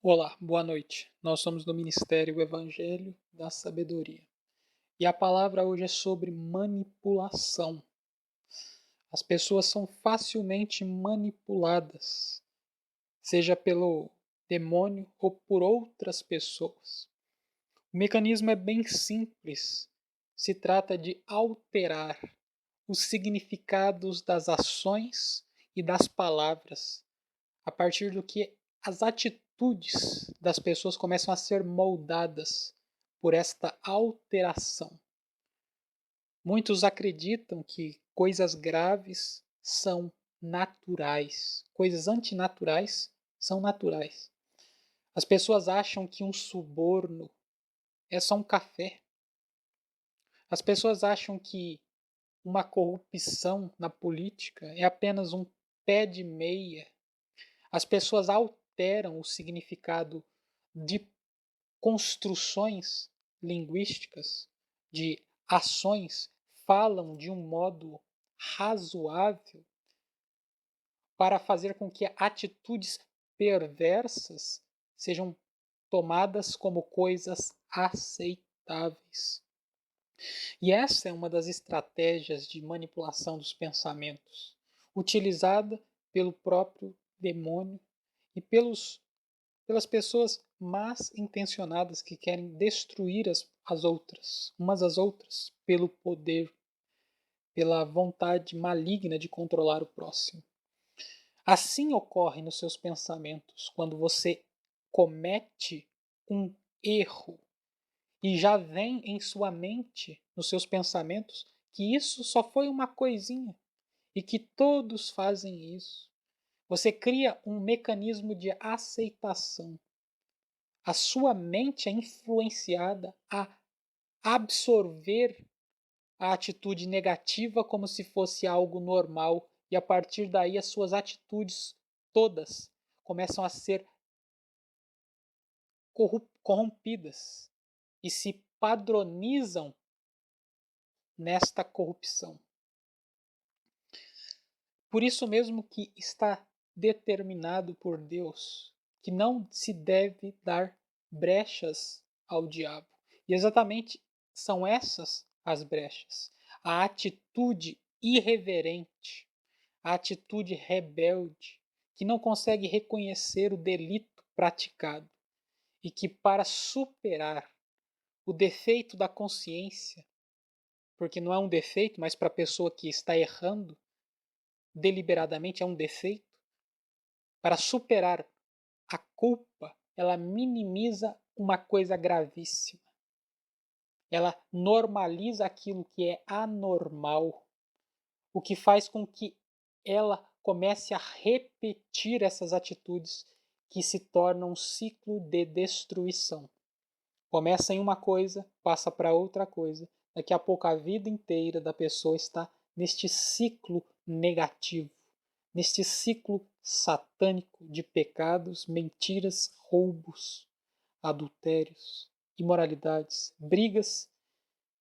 Olá, boa noite. Nós somos do Ministério Evangelho da Sabedoria. E a palavra hoje é sobre manipulação. As pessoas são facilmente manipuladas, seja pelo demônio ou por outras pessoas. O mecanismo é bem simples. Se trata de alterar os significados das ações e das palavras a partir do que as atitudes das pessoas começam a ser moldadas por esta alteração. Muitos acreditam que coisas graves são naturais, coisas antinaturais são naturais. As pessoas acham que um suborno é só um café. As pessoas acham que uma corrupção na política é apenas um pé de meia. As pessoas alteram o significado de construções linguísticas, de ações, falam de um modo razoável para fazer com que atitudes perversas sejam tomadas como coisas aceitáveis. E essa é uma das estratégias de manipulação dos pensamentos, utilizada pelo próprio demônio e pelas pessoas más intencionadas que querem destruir as outras, umas às outras, pelo poder, pela vontade maligna de controlar o próximo. Assim ocorre nos seus pensamentos quando você comete um erro e já vem em sua mente, nos seus pensamentos, que isso só foi uma coisinha e que todos fazem isso. Você cria um mecanismo de aceitação. A sua mente é influenciada a absorver a atitude negativa como se fosse algo normal, e a partir daí as suas atitudes todas começam a ser corrompidas e se padronizam nesta corrupção. Por isso mesmo que está determinado por Deus que não se deve dar brechas ao diabo. E exatamente são essas as brechas. A atitude irreverente, a atitude rebelde, que não consegue reconhecer o delito praticado e que, para superar o defeito da consciência, porque não é um defeito, mas para a pessoa que está errando deliberadamente é um defeito, para superar a culpa, ela minimiza uma coisa gravíssima. Ela normaliza aquilo que é anormal, o que faz com que ela comece a repetir essas atitudes que se tornam um ciclo de destruição. Começa em uma coisa, passa para outra coisa. Daqui a pouco a vida inteira da pessoa está neste ciclo negativo, neste ciclo satânico de pecados, mentiras, roubos, adultérios, imoralidades, brigas,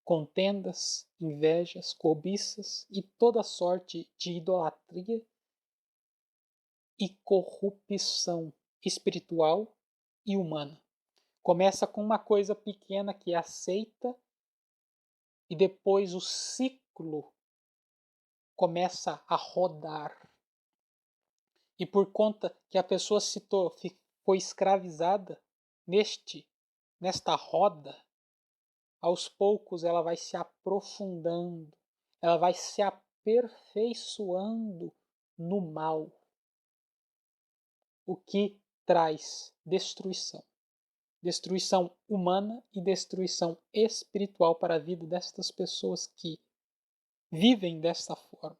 contendas, invejas, cobiças e toda sorte de idolatria e corrupção espiritual e humana. Começa com uma coisa pequena que é aceita e depois o ciclo começa a rodar. E por conta que a pessoa foi escravizada nesta roda, aos poucos ela vai se aprofundando, ela vai se aperfeiçoando no mal, o que traz destruição. Destruição humana e destruição espiritual para a vida destas pessoas que vivem desta forma.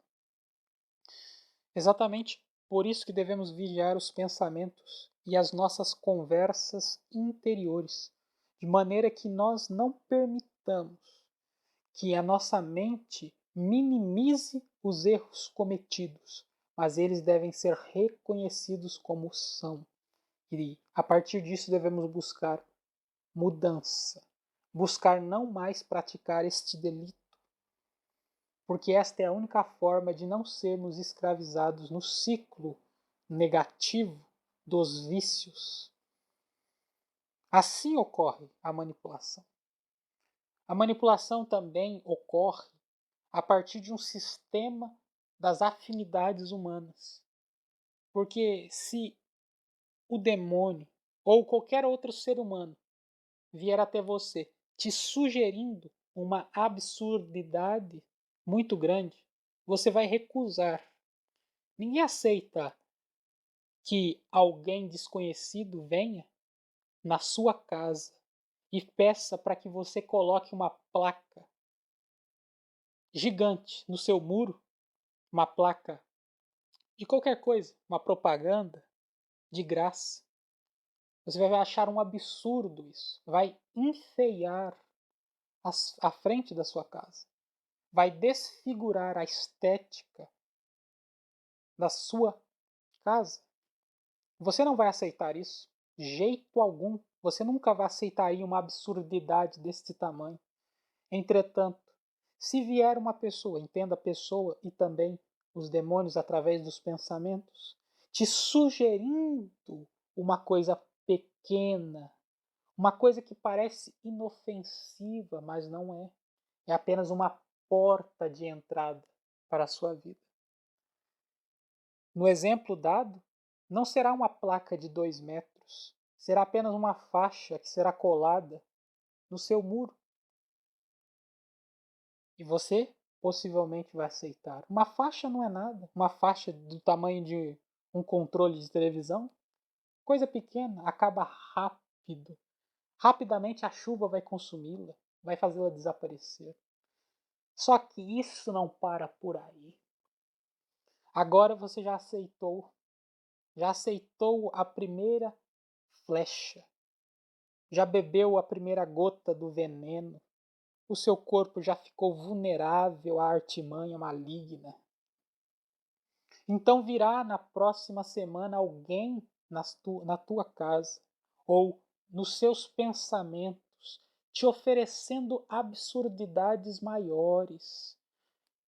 Exatamente por isso que devemos vigiar os pensamentos e as nossas conversas interiores, de maneira que nós não permitamos que a nossa mente minimize os erros cometidos, mas eles devem ser reconhecidos como são. E a partir disso devemos buscar mudança, buscar não mais praticar este delito, porque esta é a única forma de não sermos escravizados no ciclo negativo dos vícios. Assim ocorre a manipulação. A manipulação também ocorre a partir de um sistema das afinidades humanas. Porque se o demônio ou qualquer outro ser humano vier até você te sugerindo uma absurdidade muito grande, você vai recusar. Ninguém aceita que alguém desconhecido venha na sua casa e peça para que você coloque uma placa gigante no seu muro, uma placa de qualquer coisa, uma propaganda de graça. Você vai achar um absurdo isso. Vai enfeiar a frente da sua casa. Vai desfigurar a estética da sua casa. Você não vai aceitar isso de jeito algum. Você nunca vai aceitaria uma absurdidade desse tamanho. Entretanto, se vier uma pessoa, entenda a pessoa e também os demônios através dos pensamentos, te sugerindo uma coisa pequena, uma coisa que parece inofensiva, mas não é. É apenas uma porta de entrada para a sua vida. No exemplo dado, não será uma placa de 2 metros, será apenas uma faixa que será colada no seu muro. E você possivelmente vai aceitar. Uma faixa não é nada, uma faixa do tamanho de um controle de televisão, coisa pequena, acaba rápido. Rapidamente a chuva vai consumi-la, vai fazê-la desaparecer. Só que isso não para por aí. Agora você já aceitou a primeira flecha, já bebeu a primeira gota do veneno, o seu corpo já ficou vulnerável à artimanha maligna. Então virá na próxima semana alguém na tua casa ou nos seus pensamentos te oferecendo absurdidades maiores.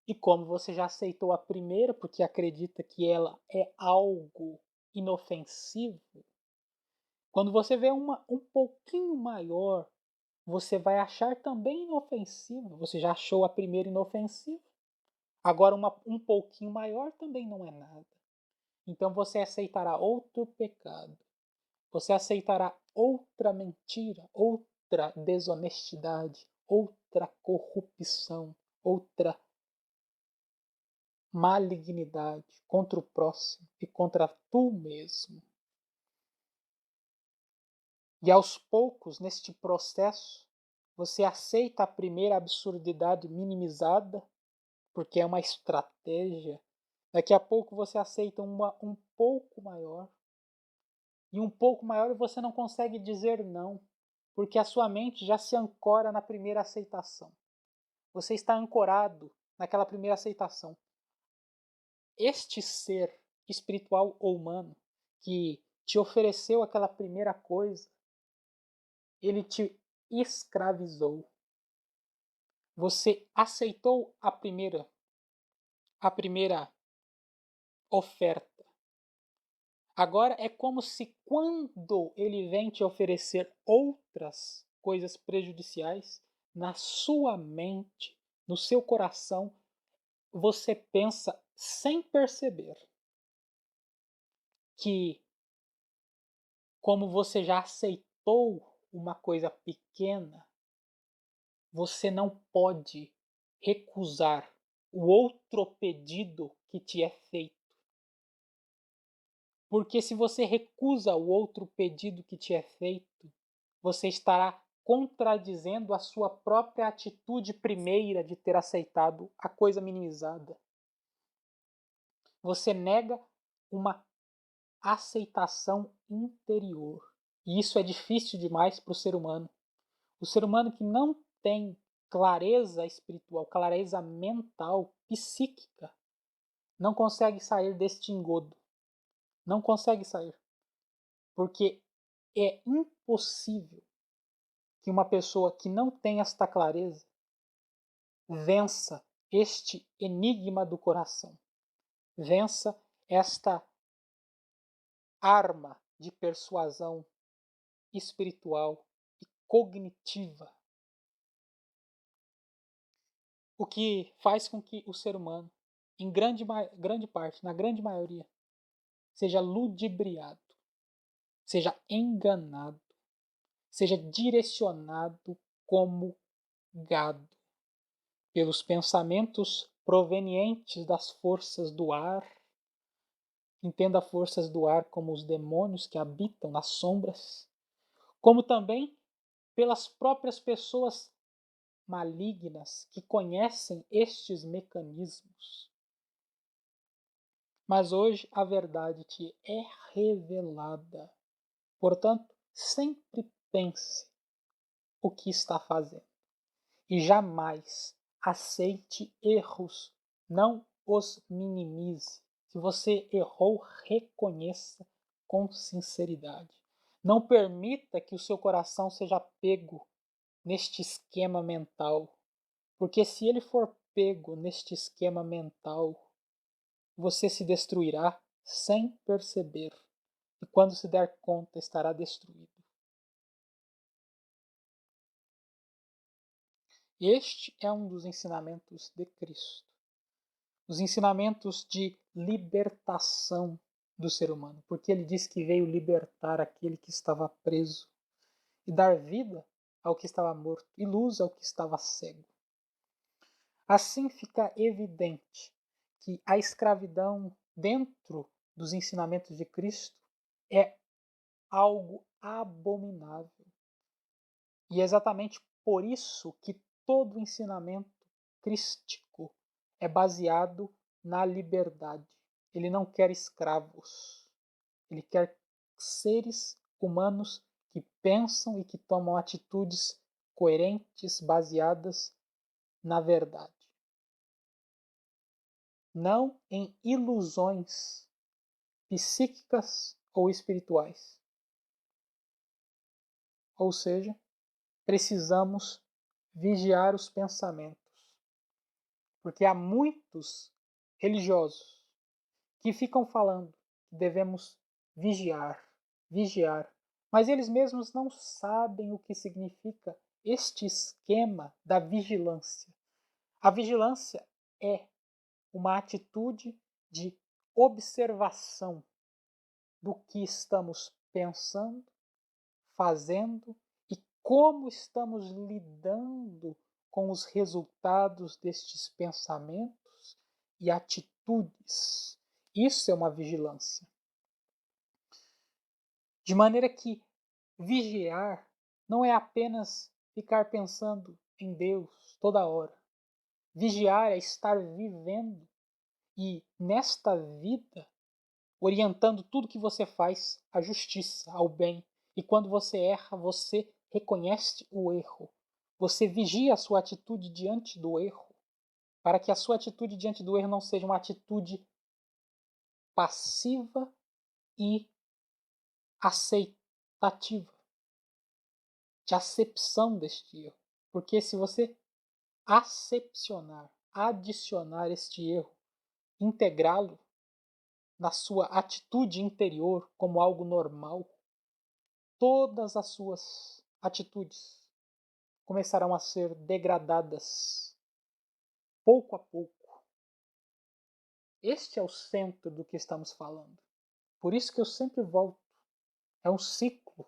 E como você já aceitou a primeira, porque acredita que ela é algo inofensivo, quando você vê uma um pouquinho maior, você vai achar também inofensiva. Você já achou a primeira inofensiva. Agora um pouquinho maior também não é nada. Então você aceitará outro pecado. Você aceitará outra mentira, outra desonestidade, outra corrupção, outra malignidade contra o próximo e contra tu mesmo. E aos poucos, neste processo, você aceita a primeira absurdidade minimizada, porque é uma estratégia. Daqui a pouco você aceita um pouco maior. E um pouco maior você não consegue dizer não, porque a sua mente já se ancora na primeira aceitação. Você está ancorado naquela primeira aceitação. Este ser espiritual ou humano que te ofereceu aquela primeira coisa, ele te escravizou. Você aceitou a primeira oferta. Agora é como se quando ele vem te oferecer outras coisas prejudiciais, na sua mente, no seu coração, você pensa sem perceber que, como você já aceitou uma coisa pequena, você não pode recusar o outro pedido que te é feito. Porque se você recusa o outro pedido que te é feito, você estará contradizendo a sua própria atitude primeira de ter aceitado a coisa minimizada. Você nega uma aceitação interior. E isso é difícil demais para o ser humano. O ser humano que não tem clareza espiritual, clareza mental, psíquica, não consegue sair deste engodo. Não consegue sair. Porque é impossível que uma pessoa que não tem esta clareza vença este enigma do coração. Vença esta arma de persuasão espiritual e cognitiva. O que faz com que o ser humano, em grande parte, na grande maioria, seja ludibriado, seja enganado, seja direcionado como gado pelos pensamentos provenientes das forças do ar. Entenda forças do ar como os demônios que habitam nas sombras, como também pelas próprias pessoas malignas que conhecem estes mecanismos. Mas hoje a verdade te é revelada. Portanto, sempre pense o que está fazendo e jamais aceite erros, não os minimize. Se você errou, reconheça com sinceridade. Não permita que o seu coração seja pego neste esquema mental, porque se ele for pego neste esquema mental, você se destruirá sem perceber, e quando se der conta, estará destruído. Este é um dos ensinamentos de Cristo. Os ensinamentos de libertação do ser humano, porque ele diz que veio libertar aquele que estava preso e dar vida ao que estava morto e luz ao que estava cego. Assim fica evidente que a escravidão dentro dos ensinamentos de Cristo é algo abominável. E é exatamente por isso que todo ensinamento crístico é baseado na liberdade. Ele não quer escravos. Ele quer seres humanos que pensam e que tomam atitudes coerentes, baseadas na verdade. Não em ilusões psíquicas ou espirituais. Ou seja, precisamos vigiar os pensamentos. Porque há muitos religiosos que ficam falando que devemos vigiar, mas eles mesmos não sabem o que significa este esquema da vigilância. A vigilância é uma atitude de observação do que estamos pensando, fazendo e como estamos lidando com os resultados destes pensamentos e atitudes. Isso é uma vigilância. De maneira que vigiar não é apenas ficar pensando em Deus toda hora. Vigiar é estar vivendo e, nesta vida, orientando tudo que você faz à justiça, ao bem. E quando você erra, você reconhece o erro. Você vigia a sua atitude diante do erro, para que a sua atitude diante do erro não seja uma atitude passiva e aceitativa, de acepção deste erro. Porque se você acepcionar, adicionar este erro, integrá-lo na sua atitude interior como algo normal, todas as suas atitudes começarão a ser degradadas pouco a pouco. Este é o centro do que estamos falando. Por isso que eu sempre volto. É um ciclo.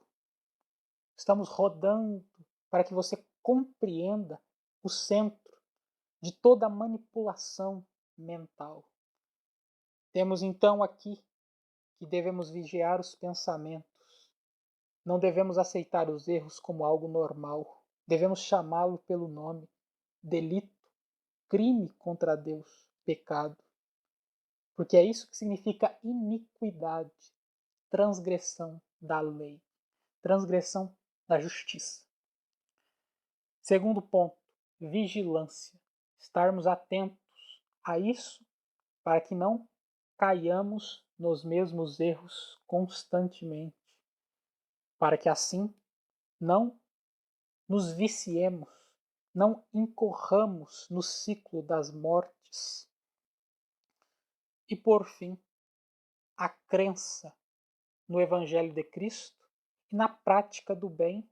Estamos rodando para que você compreenda o centro de toda a manipulação mental. Temos então aqui que devemos vigiar os pensamentos. Não devemos aceitar os erros como algo normal. Devemos chamá-lo pelo nome: delito, crime contra Deus, pecado. Porque é isso que significa iniquidade, transgressão da lei, transgressão da justiça. Segundo ponto, vigilância. Estarmos atentos a isso para que não caiamos nos mesmos erros constantemente, para que assim não nos viciemos, não incorramos no ciclo das mortes. E por fim, a crença no Evangelho de Cristo e na prática do bem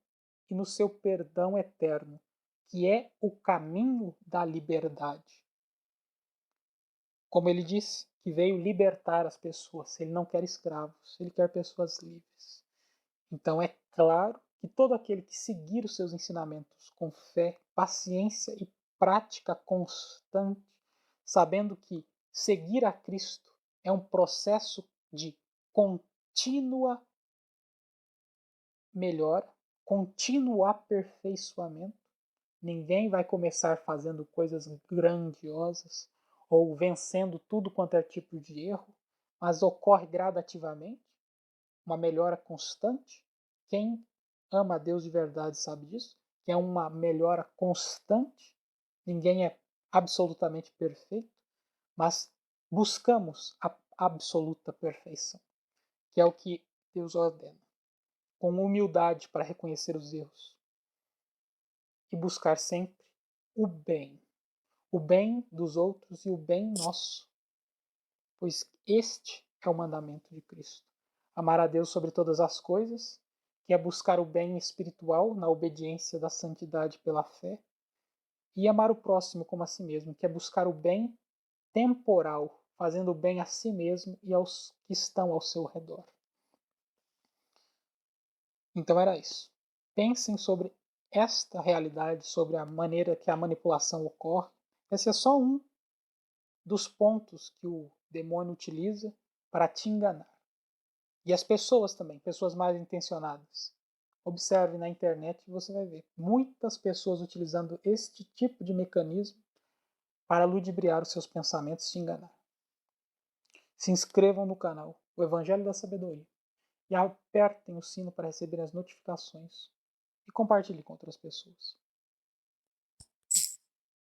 e no seu perdão eterno, que é o caminho da liberdade. Como ele diz, que veio libertar as pessoas, ele não quer escravos, ele quer pessoas livres. Então é claro que todo aquele que seguir os seus ensinamentos com fé, paciência e prática constante, sabendo que seguir a Cristo é um processo de contínua melhora, contínuo aperfeiçoamento. Ninguém vai começar fazendo coisas grandiosas ou vencendo tudo quanto é tipo de erro, mas ocorre gradativamente, uma melhora constante. Quem ama a Deus de verdade sabe disso, que é uma melhora constante. Ninguém é absolutamente perfeito, mas buscamos a absoluta perfeição, que é o que Deus ordena, com humildade para reconhecer os erros e buscar sempre o bem dos outros e o bem nosso, pois este é o mandamento de Cristo. Amar a Deus sobre todas as coisas, que é buscar o bem espiritual na obediência da santidade pela fé, e amar o próximo como a si mesmo, que é buscar o bem temporal, fazendo o bem a si mesmo e aos que estão ao seu redor. Então era isso. Pensem sobre esta realidade, sobre a maneira que a manipulação ocorre. Esse é só um dos pontos que o demônio utiliza para te enganar. E as pessoas também, pessoas mais intencionadas. Observe na internet e você vai ver muitas pessoas utilizando este tipo de mecanismo para ludibriar os seus pensamentos e te enganar. Se inscrevam no canal, o Evangelho da Sabedoria, e apertem o sino para receber as notificações e compartilhe com outras pessoas.